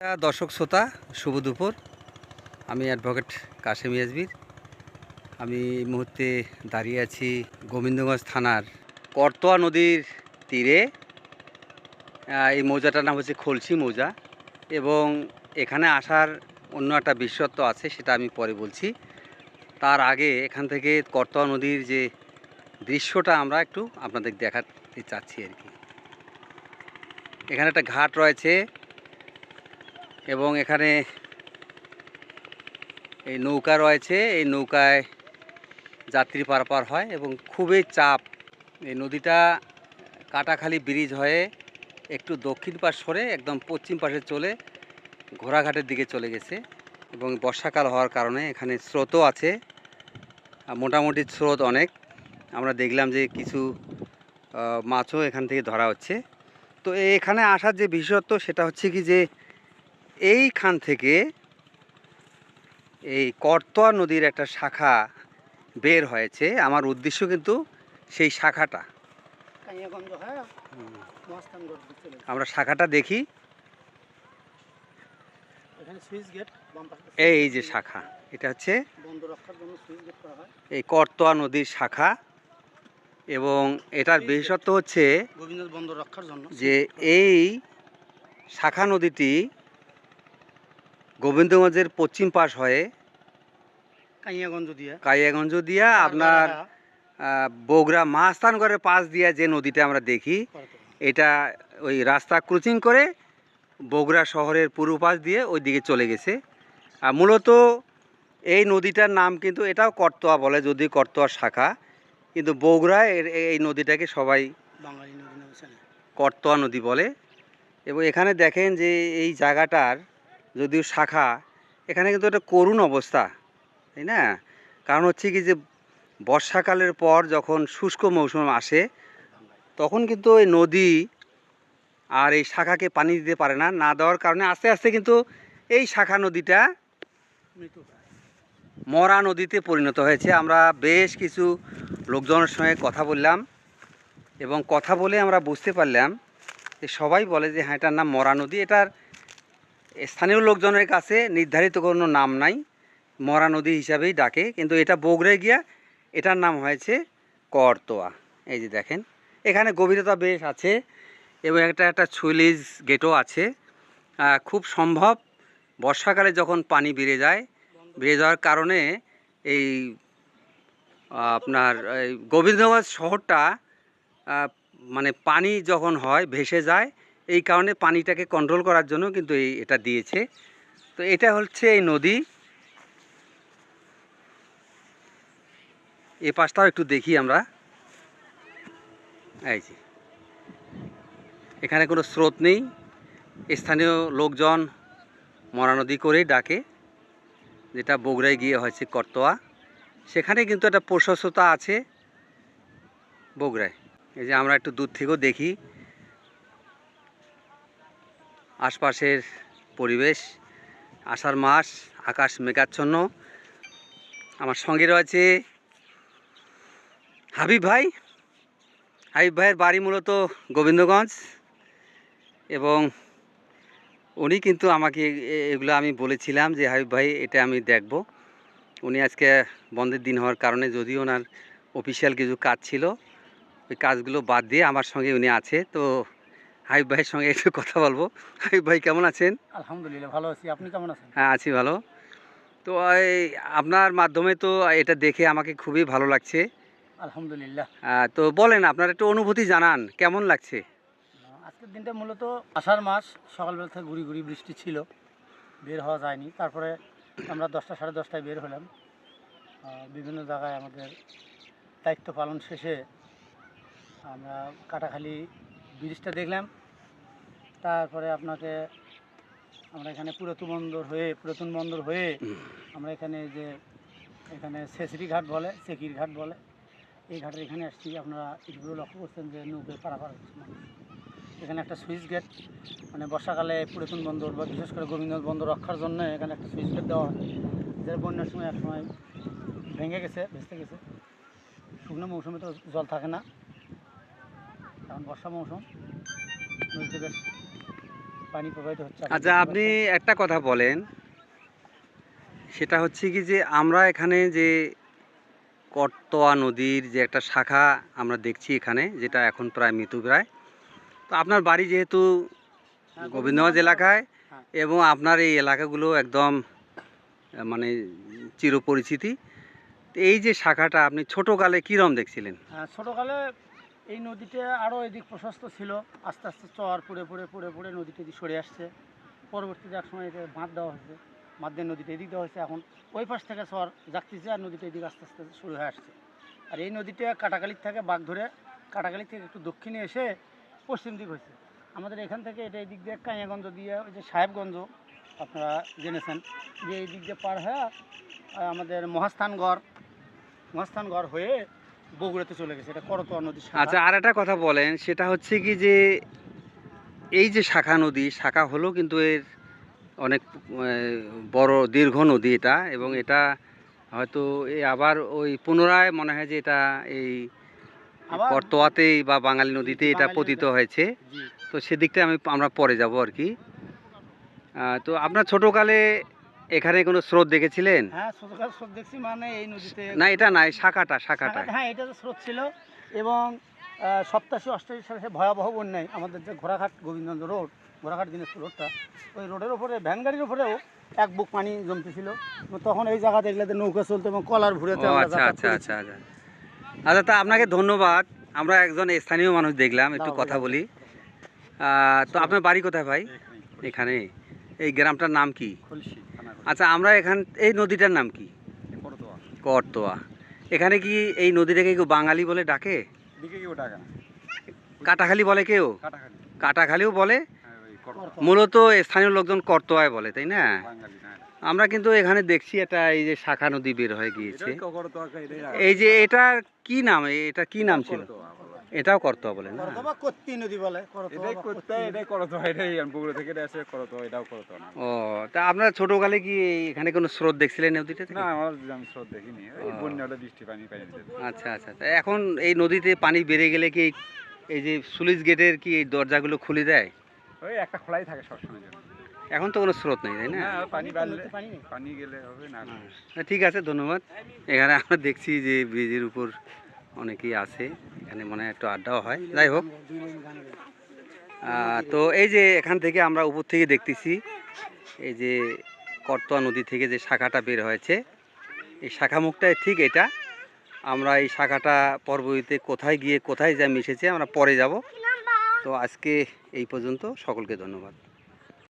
দর্শক শ্রোতা, শুভ দুপুর। আমি অ্যাডভোকেট কাশেম ইয়াজবির। আমি এই মুহূর্তে দাঁড়িয়ে আছি গোবিন্দগঞ্জ থানার করতোয়া নদীর তীরে। এই মৌজাটার নাম হচ্ছে খলসি মৌজা, এবং এখানে আসার অন্য একটা বিশেষত্ব আছে, সেটা আমি পরে বলছি। তার আগে এখান থেকে করতোয়া নদীর যে দৃশ্যটা আমরা একটু আপনাদের দেখাতে চাচ্ছি আর কি। এখানে একটা ঘাট রয়েছে, এবং এখানে এই নৌকা রয়েছে। এই নৌকায় যাত্রী পারাপার হয় এবং খুবই চাপ। এই নদীটা কাটাখালী ব্রিজ হয়ে একটু দক্ষিণ পাশ সরে একদম পশ্চিম পাশে চলে ঘোড়াঘাটের দিকে চলে গেছে, এবং বর্ষাকাল হওয়ার কারণে এখানে স্রোতও আছে, মোটামুটি স্রোত অনেক। আমরা দেখলাম যে কিছু মাছও এখান থেকে ধরা হচ্ছে। তো এখানে আসার যে বিশেষত্ব সেটা হচ্ছে কি, যে এইখান থেকে এই করতোয়া নদীর একটা শাখা বের হয়েছে। আমার উদ্দেশ্য কিন্তু সেই শাখাটা, আমরা শাখাটা দেখি। এই যে শাখা, এটা হচ্ছে এই করতোয়া নদীর শাখা, এবং এটার বিশেষত্ব হচ্ছে বন্দর রক্ষার জন্য যে এই শাখা নদীটি গোবিন্দগঞ্জের পশ্চিম পাশ হয়ে কাইয়াগঞ্জ দিয়া আপনার বগুড়া মাস্তানগড়ের পাশ দিয়া যে নদীটা আমরা দেখি, এটা ওই রাস্তা ক্রসিং করে বগুড়া শহরের পূর্ব পাশ দিয়ে ওই দিকে চলে গেছে। আর মূলত এই নদীটার নাম কিন্তু এটাও করতোয়া বলে, যদি করতোয়ার শাখা, কিন্তু বগুড়া এই নদীটাকে সবাই করতোয়া নদী বলে। এবং এখানে দেখেন যে এই জায়গাটার যদিও শাখা, এখানে কিন্তু একটা করুণ অবস্থা, তাই না? কারণ হচ্ছে কি, যে বর্ষাকালের পর যখন শুষ্ক মৌসুম আসে, তখন কিন্তু ওই নদী আর এই শাখাকে পানি দিতে পারে না। না দেওয়ার কারণে আস্তে আস্তে কিন্তু এই শাখা নদীটা মরা নদীতে পরিণত হয়েছে। আমরা বেশ কিছু লোকজনের সঙ্গে কথা বললাম, এবং কথা বলে আমরা বুঝতে পারলাম যে সবাই বলে যে হ্যাঁ, এটার নাম মরা নদী। এটার স্থানীয় লোকজনের কাছে নির্ধারিত কোনো নাম নাই, মরা নদী হিসাবেই ডাকে। কিন্তু এটা বগুড়ায় গিয়া এটার নাম হয়েছে করতোয়া। এই যে দেখেন, এখানে গভীরতা বেশ আছে, এবং একটা সুইলিজ গেটও আছে। খুব সম্ভব বর্ষাকালে যখন পানি বেড়ে যাওয়ার কারণে এই আপনার এই গোবিন্দগঞ্জ শহরটা মানে পানি যখন হয় ভেসে যায়, এই কারণে পানিটাকে কন্ট্রোল করার জন্য কিন্তু এটা দিয়েছে। তো এটা হচ্ছে এই নদী। এই পাশটাও একটু দেখি আমরা। এই যে এখানে কোনো স্রোত নেই, স্থানীয় লোকজন মরা নদী করেই ডাকে, যেটা বগুড়ায় গিয়ে হয়েছে করতোয়া। সেখানে কিন্তু একটা প্রশস্ততা আছে বগুড়ায়। এই যে আমরা একটু দূর থেকেও দেখি আশপাশের পরিবেশ। আষাঢ় মাস, আকাশ মেঘাচ্ছন্ন। আমার সঙ্গে রয়েছে হাবিব ভাই। হাবিব ভাইয়ের বাড়ি মূলত গোবিন্দগঞ্জ, এবং উনি কিন্তু আমাকে এগুলো আমি বলেছিলাম যে হাবিব ভাই, এটা আমি দেখব। উনি আজকে বন্ধের দিন হওয়ার কারণে, যদিও ওনার অফিসিয়াল কিছু কাজ ছিল, ওই কাজগুলো বাদ দিয়ে আমার সঙ্গে উনি আছে। তো হাবিব ভাইয়ের সঙ্গে একটু কথা বলবো। হাবিব ভাই, কেমন আছেন? আলহামদুলিল্লাহ, ভালো আছি। আপনি কেমন আছেন? হ্যাঁ, আছি ভালো। তো এই আপনার মাধ্যমে তো এটা দেখে আমাকে খুবই ভালো লাগছে। আলহামদুলিল্লাহ। তো বলেন, আপনার একটু অনুভূতি জানান, কেমন লাগছে? আজকের দিনটা মূলত আষাঢ় মাস, সকালবেলা থেকে গুড়ি গুড়ি বৃষ্টি ছিল, বের হওয়া যায়নি। তারপরে আমরা 10টা সাড়ে 10টায় বের হলাম। বিভিন্ন জায়গায় আমাদের দায়িত্ব পালন শেষে আমরা কাটাখালী ব্রিজটা দেখলাম। তারপরে আমরা এখানে পুরাতন বন্দর হয়ে আমরা এখানে ছেঁচড়ি ঘাট বলে, চেকির ঘাট বলে, এই ঘাটের এখানে আসছি। আপনারা এগুলো লক্ষ্য করছেন যে নৌকায় পারাপার হচ্ছে মানুষ। এখানে একটা সুইচ গেট, মানে বর্ষাকালে পুরাতন বন্দর বা বিশেষ করে গোবিন্দগঞ্জ বন্দর রক্ষার জন্য এখানে একটা সুইচ গেট দেওয়া হয়, যার বন্যার সময় একসময় ভেসতে গেছে। শুকনো মৌসুমে তো জল থাকে না, এখন বর্ষা মৌসুম, নদীতে বেশ পানি প্রবাহিত হচ্ছে। আচ্ছা, আপনি একটা কথা বলেন, সেটা হচ্ছে কি যে আমরা এখানে যে করতোয়া নদীর যে একটা শাখা আমরা দেখছি এখানে, যেটা এখন প্রায় মৃতপ্রায়। তো আপনার বাড়ি যেহেতু গোবিন্দগঞ্জ এলাকায় হ্যাঁ। এবং আপনার এই এলাকাগুলো একদম মানে চিরপরিচিতি, তো এই যে শাখাটা আপনি ছোটোকালে কীরকম দেখছিলেন? ছোটোকালে এই নদীটা আরও এদিক প্রশস্ত ছিল, আস্তে আস্তে চর পড়ে পড়ে পড়ে পড়ে নদীটা এদিক সরে আসছে। পরবর্তীতে এক সময় এটা বাঁধ দেওয়া হয়েছে, বাঁধ দিয়ে নদীটা এদিক দেওয়া হয়েছে। এখন ওই পাশ থেকে চর জাগতেছে আর নদীটা এদিকে আস্তে আস্তে শুরু হয়ে আসছে। আর এই নদীটা কাটাখালির থেকে বাঘ ধরে কাটাখালি থেকে একটু দক্ষিণে এসে পশ্চিম দিক হয়েছে। আমাদের এখান থেকে এটা এই দিক দিয়ে কাঁয়াগঞ্জ দিয়ে ওই যে সাহেবগঞ্জ আপনারা জেনেছেন, যে এই দিক দিয়ে পার হয়ে আমাদের মহাস্থানগড় হয়ে বগুড়াতে চলে গেছে। এটা করতোয়া নদীর শাখা। আচ্ছা, আর একটা কথা বলেন, সেটা হচ্ছে কি যে এই যে শাখা নদী, শাখা হলো কিন্তু এর অনেক বড় দীর্ঘ নদী এটা, এবং এটা হয়তো আবার ওই পুনরায় মনে হয় যে এটা এই আবার করতোয়াতেই বা বাঙালি নদীতে এটা বাঙালি পতিত নদীতে। হয়েছে। জি। তো সেদিকটা আমরা পরে যাব আর কি। তো আপনার ছোটোকালে এখানে কোনো স্রোত দেখেছিলেন? হ্যাঁ, ছোটকাল স্রোত দেখছি, মানে এই নদীতে না, এটা না, এই শাখাটা। হ্যাঁ, এটা তো স্রোত ছিল। এবং 87-88 সালে ভয়াবহ বন্যায় আমাদের যে ঘোড়াঘাট গোবিন্দগঞ্জ রোড, ঘোড়াঘাট দিনাজপুর রোডটা, ওই রোডের ওপরে ভ্যান গাড়ির উপরেও এক বুক পানি জমতেছিল। তখন এই জায়গাতে এগুলাতে নৌকা চলতো এবং কলার ভুড়েতে ও আমরা আচ্ছা যাতায়াত আচ্ছা করেছি। আচ্ছা আচ্ছা। আচ্ছা, তা আপনাকে ধন্যবাদ। আমরা একজন স্থানীয় মানুষ দেখলাম, একটু দাও, কথা দাও, বলি। দাও। তো আপনার বাড়ি কোথায় ভাই? এখানে। এই গ্রামটার নাম কি? আচ্ছা, আমরা এই নদীটার নাম কি? করতোয়া। এখানে কি এই নদীটাকে কেউ বাঙালি বলে ডাকে? কাটাখালি বলে কেউ? কাটাখালিও বলে। মূলত স্থানীয় লোকজন করতোয়ায় বলে, তাই না? আমরা কিন্তু এখানে দেখছি একটা এই যে শাখা নদী বের হয়ে গিয়েছে। এই যে এটার কি নাম, এটা কি নাম ছিল? এটাও করতোয়া বলে না? করতোয়া বা কত্তি নদী বলে। ও, তা আপনার ছোটকালে কি এখানে কোনো স্রোত দেখছিলেন নদীতে থেকে? আচ্ছা আচ্ছা। তা এখন এই নদীতে পানি বেড়ে গেলে কি এই যে স্লুইস গেটের কি এই দরজাগুলো খুলে দেয়? ওই একটা খোলাই থাকে সবসময় জন্য। এখন তো কোনো স্রোত নেই, তাই না? পানি বাড়লে পানি নেই। পানি গেলে হবে না। ঠিক আছে, ধন্যবাদ। এখানে আমরা দেখছি যে ব্রিজের উপর অনেকেই আছে, এখানে মনে হয় একটু আড্ডাও হয়। যাই হোক, তো এই যে এখান থেকে আমরা উপর থেকে দেখতেছি এই যে করতোয়া নদী থেকে যে শাখাটা বের হয়েছে, এই শাখা মুখটাই ঠিক এটা। আমরা এই শাখাটা পরবর্তীতে কোথায় গিয়ে কোথায় যা মিশেছে আমরা পরে যাব। তো আজকে এই পর্যন্ত, সকলকে ধন্যবাদ।